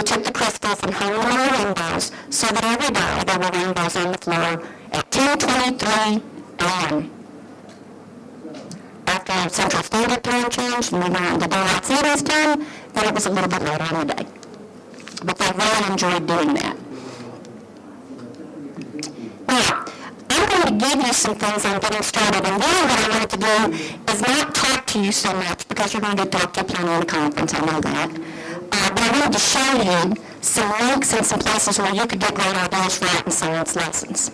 We took the crystals and hung them on our windows so that every day there were rainbows on the floor at 10:23 a.m. After our Central Standard Time changed and we went on to daylight savings time, then it was a little bit later in the day. But they really enjoyed doing that. Now, I'm going to give you some things on getting started, and then what I wanted to do is not talk to you so much because you're going to get talked to plenty in the conference, I know that. But I wanted to show you some links and some places where you could get great ideas for art and science lessons.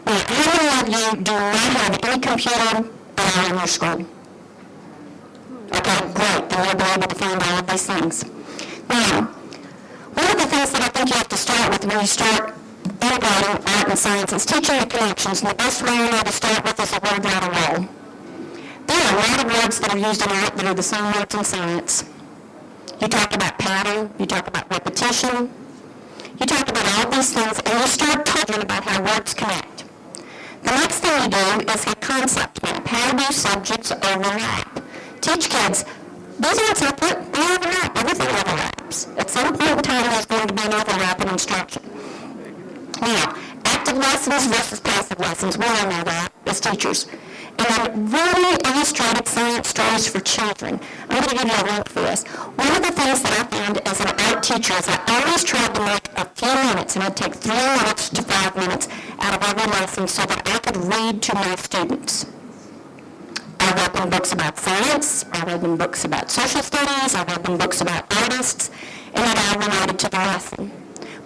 Now, how many of you do not have any computer in your school? Okay, great. Then you'll be able to find all of these things. Now, one of the things that I think you have to start with when you start integrating art and science is teaching the connections, and the best way I know to start with is a word without a roll. There are a lot of words that are used in art that are the same words in science. You talk about pattern, you talk about repetition, you talk about all these things, and you start talking about how words connect. The next thing you do is a concept map. How do subjects overlap? Teach kids, these aren't separate, they overlap, everything overlaps. At some point in time there's going to be an overlap in instruction. Now, active lessons versus passive lessons, we all know that as teachers. And really illustrated science stories for children. I'm going to give you a link for this. One of the things that I found as an art teacher is I always tried to make a few minutes, and I'd take 3 minutes to 5 minutes out of every lesson so that I could read to my students. I read them books about science, I read them books about social studies, I read them books about artists, and it all related to the lesson.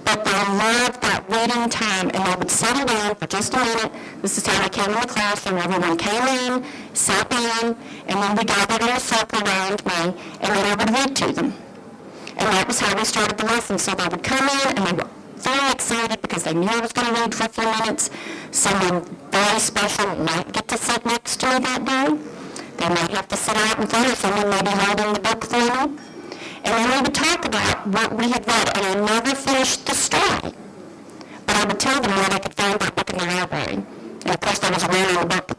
But they loved that reading time, and they would settle down for just a minute. This is how I came in the classroom. Everyone came in, sat down, and then we gathered in a circle around me, and then I would read to them. And that was how we started the lesson. So they would come in, and they were very excited because they knew I was going to read for a few minutes. Someone very special might get to sit next to me that day. They might have to sit out in front of someone, maybe holding the book for me. And then we would talk about what we had read, and I never finished the story. But I would tell them where they could find that book in the library. And of course, there was a run on the book.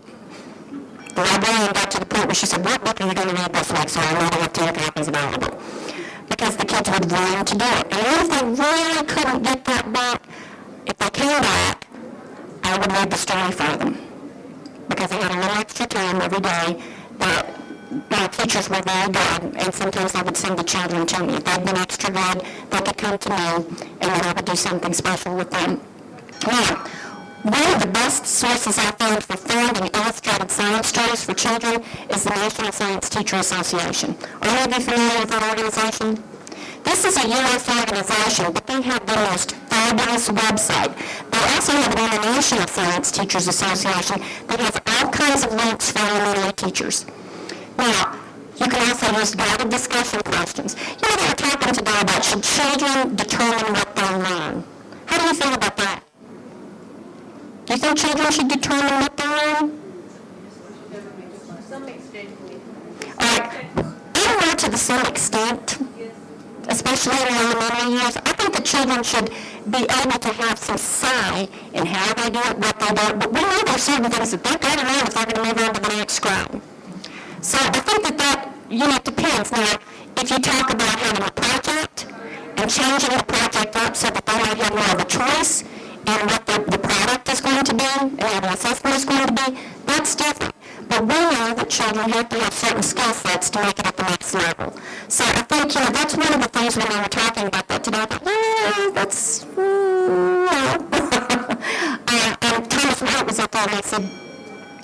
The librarian got to the point where she said, "What book are you going to read this week?" So I know I have 10 copies available. Because the kids would run to do it. And if they really couldn't get that book, if they came back, I would read the story for them. Because I had a little extra time every day that my teachers were very good, and sometimes they would send the children to me. If they'd been extra good, they could come to me, and then I would do something special with them. Now, one of the best sources I found for finding illustrated science stories for children is the National Science Teacher Association. Are any of you familiar with that organization? This is a U.S. organization, but they have the most fabulous website. They also have an International Science Teachers Association that has all kinds of links for elementary teachers. Now, you can also use guided discussion questions. You know, they were talking today about should children determine what they learn. How do you feel about that? Do you think children should determine what they learn? To some extent. I don't know to some extent, especially in the elementary years. I think that children should be able to have some say in how they do it, what they do. But we know there are certain things that they're going to learn if they're going to move on to the next grade. So I think that depends. Now, if you talk about having a project and changing the project up so that they might have more of a choice in what the product is going to be and what the assessment is going to be, that's different. But we know that children have to have certain skill sets to make it at the next level. So I think, that's one of the things when we were talking about that today. I thought, that's, no. And Thomas Wright was up there and I said,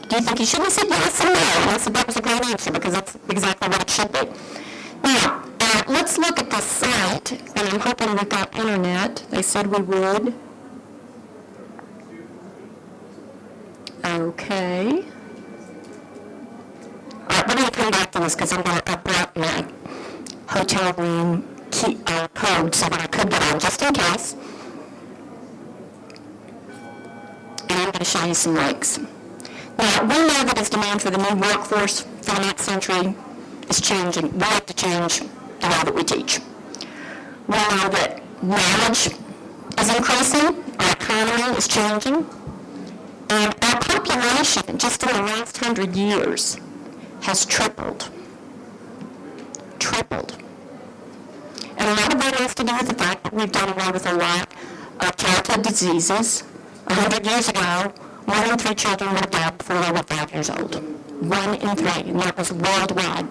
do you think you should? He said yes and no. And I said that was a great answer because that's exactly what it should be. Now, let's look at the site, and I'm hoping we've got internet. They said we would. Okay. All right, we're going to come back to this because I'm going to update my hotel room code so that I could get on just in case. And I'm going to show you some links. Now, we know that as demand for the new workforce for the next century is changing, we have to change the way that we teach. We know that knowledge is increasing, our economy is changing, and our population, just in the last 100 years, has tripled. Tripled. And a lot of that has to do with the fact that that we've done away with a lot of childhood diseases. 100 years ago, 1 in 3 children were dead before they were 5 years old. 1 in 3, and that was worldwide.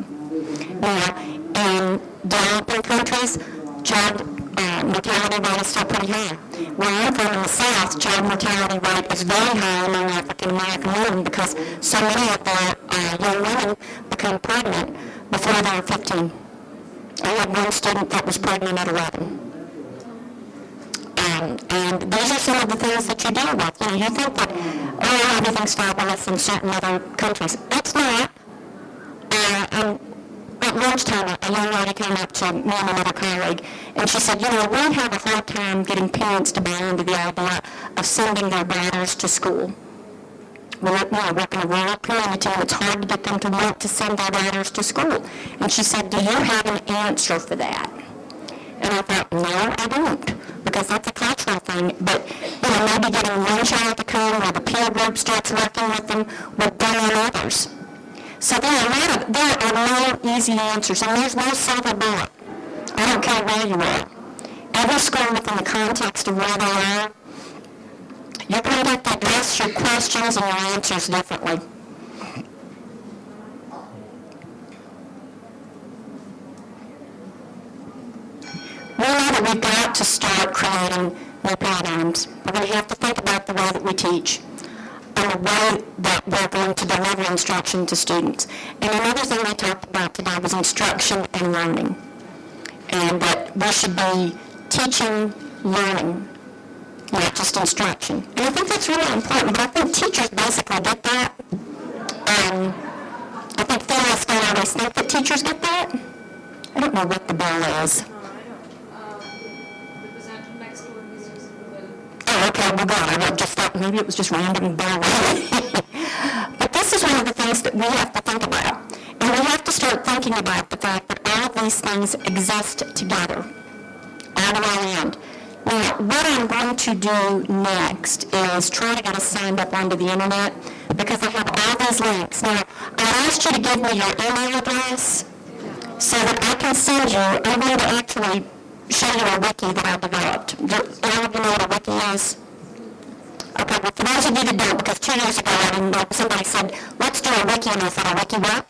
Now, in developing countries, child mortality rate is still pretty high. Where I'm from in the South, child mortality rate is very high among African American women because so many of the young women become pregnant before they were 15. I had one student that was pregnant at 11. And these are some of the things that you deal with. You know, you think that, oh, everything's fabulous in certain other countries. It's not. At lunchtime, a young lady came up to me and another colleague, and she said, you know, we have a hard time getting parents to buy into the idea of sending their daughters to school. We work in a rural community, and it's hard to get them to want to send their daughters to school. And she said, do you have an answer for that? And I thought, no, I don't, because that's a cultural thing. But, you know, maybe getting one child to come where the peer group starts working with them would bring in others. So there are no easy answers, and there's no silver bullet. I don't care where you are. Every school within the context of where they are, you're going to have to address your questions and your answers differently. We know that we've got to start creating new paradigms. We're going to have to think about the way that we teach and the way that we're going to deliver instruction to students. And another thing I talked about today was instruction and learning. And that we should be teaching learning, not just instruction. And I think that's really important, but I think teachers basically get that. I think families don't always think that teachers get that. I don't know what the bell is. Oh, okay, well, God, I just thought maybe it was just random bell ringing. But this is one of the things that we have to think about. And we have to start thinking about the fact that all of these things exist together, all the way around. Now, what I'm going to do next is try to get us signed up onto the internet because I have all these links. Now, I asked you to give me your email address so that I can send you, I'm going to actually show you a wiki that I developed. Do all of you know what a wiki is? Okay, well, for those of you that don't, because 2 years ago I didn't know, somebody said, let's do a wiki, and I thought, a wiki what?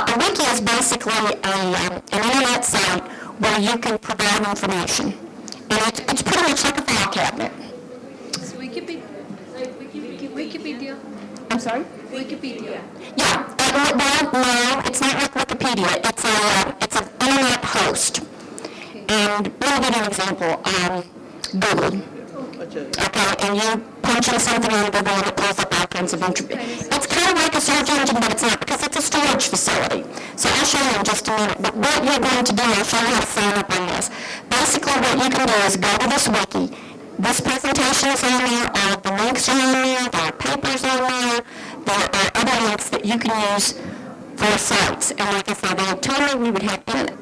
A wiki is basically an internet site where you can provide information. And it's pretty much like a file cabinet. It's Wikipedia. I'm sorry? Wikipedia. Yeah. Well, no, it's not like Wikipedia. It's an internet host. And let me give you an example. Google. Okay, and you punch in something on Google and it pulls up all kinds of information. It's kind of like a search engine, but it's not because it's a storage facility. So I'll show you in just a minute. But what you're going to do, I'll show you how to sign up on this. Basically, what you can do is go to this wiki. This presentation is on there. All of the links are on there. There are papers on there. There are other links that you can use for sites. And like I said, they told me we would have in it.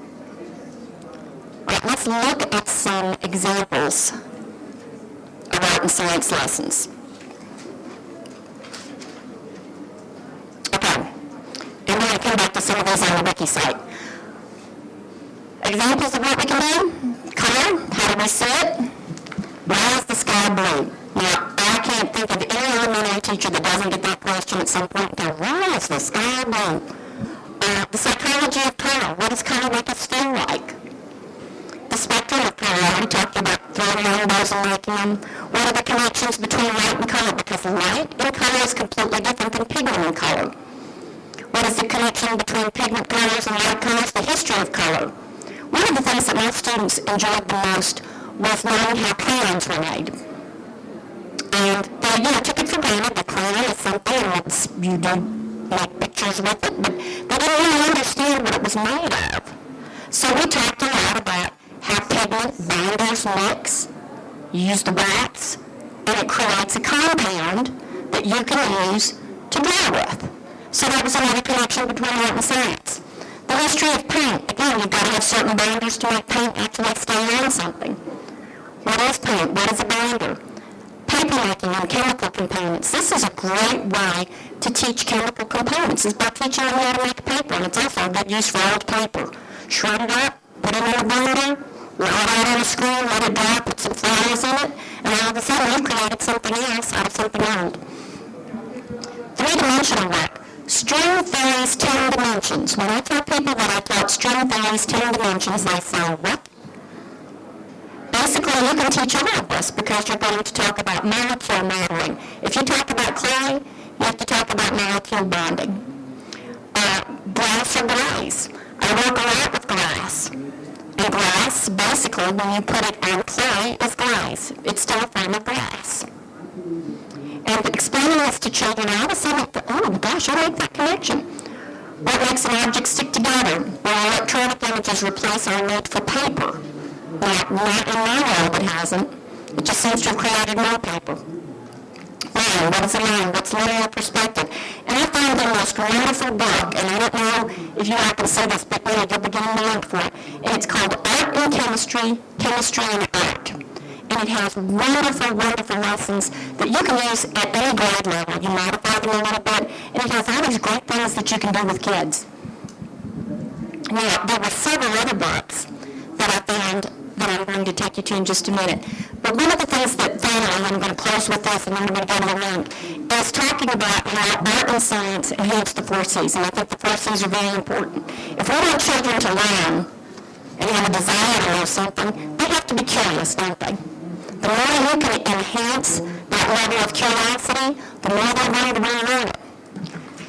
All right, let's look at some examples of art and science lessons. Okay, and then I come back to some of these on the wiki site. Examples of what we can do? Color, how do we see it? Why is the sky blue? Now, I can't think of any elementary teacher that doesn't get that question at some point and go, why is the sky blue? The psychology of color, what does color make us feel like? The spectrum of color, I already talked about throwing rainbows and liking them. What are the connections between light and color? Because light in color is completely different than pigment in color. What is the connection between pigment colors and light colors? The history of color. One of the things that my students enjoyed the most was learning how crayons were made. And they, took it for granted that crayon is something and you do make pictures with it, but they didn't really understand what it was made of. So we talked a lot about how pigment binders mix. You use the wax, and it creates a compound that you can use to draw with. So that was another connection between art and science. The history of paint. Again, you've got to have certain binders to make paint actually stay on something. What is paint? What is a binder? Paper making and chemical components. This is a great way to teach chemical components. It's by teaching them how to make paper, and it's also a good use for old paper. Shred it up, put it in a binder, Roll it out on the screen, let it dry, put some flowers in it, and all of a sudden you've created something else out of something old. Three-dimensional work. String theory's 10 dimensions. When I tell people that I taught string theory's 10 dimensions, they say, what? Basically, you can teach all of this because you're going to talk about molecule modeling. If you talk about clay, you have to talk about molecule bonding. Glass or glaze. I work a lot with glass. And glass, basically, when you put it on clay, is glaze. It's still a form of glass. And explaining this to children, all of a sudden, oh gosh, I make that connection. What makes an object stick together? Well, electronic images replace our need for paper. Not in my world, it hasn't. It just seems to have created more paper. Line, what is a line? What's linear perspective? And I found the most wonderful book, and I don't know if you all can see this, but you're beginning to look for it. And it's called Art and Chemistry, Chemistry and Art. And it has wonderful, wonderful lessons that you can use at any grade level. You modify them a little bit, and it has all these great things that you can do with kids. Now, there were several other books that I found that I'm going to take you to in just a minute. But one of the things that finally, I'm going to close with this and then I'm going to go to the link, is talking about how art and science enhance the 4 C's. And I think the 4 C's are very important. If we want children to learn and have a desire to know something, they have to be curious, don't they? The more you can enhance that level of curiosity, the more they're going to want to learn it.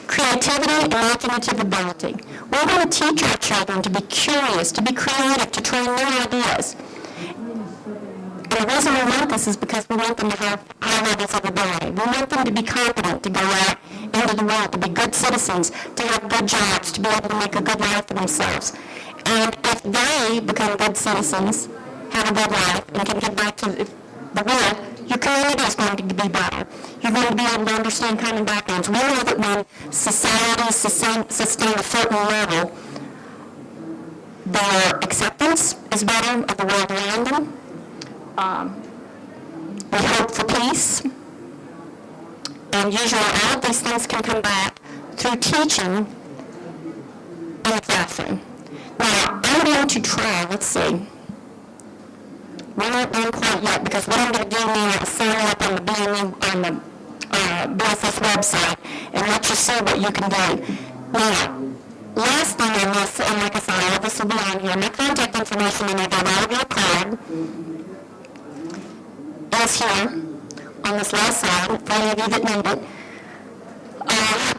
Creativity, imaginative ability. We're going to teach our children to be curious, to be creative, to try new ideas. And the reason we want this is because we want them to have high levels of ability. We want them to be competent, to go out into the world, to be good citizens, to have good jobs, to be able to make a good life for themselves. And if they become good citizens, have a good life, and can get back to the world, your community is going to be better. You're going to be able to understand common backgrounds. We know that when societies sustain a certain level, their acceptance is better of the world around them. We hope for peace. And usually all of these things can come back through teaching in the classroom. Now, I'm going to try, let's see. We're not done quite yet because what I'm going to do now is sign up on the BSS website and let you see what you can do. Now, last thing on this, and like I said, all of this will be on here, my contact information in the audio card is here on this last slide for any of you that need it.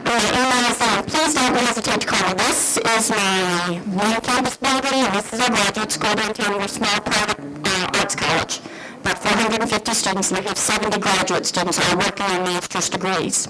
My email is there. Please don't hesitate to call me. This is my main campus building, and this is our graduate school downtown. We're a small private arts college. About 450 students, and we have 70 graduate students all working on master's degrees.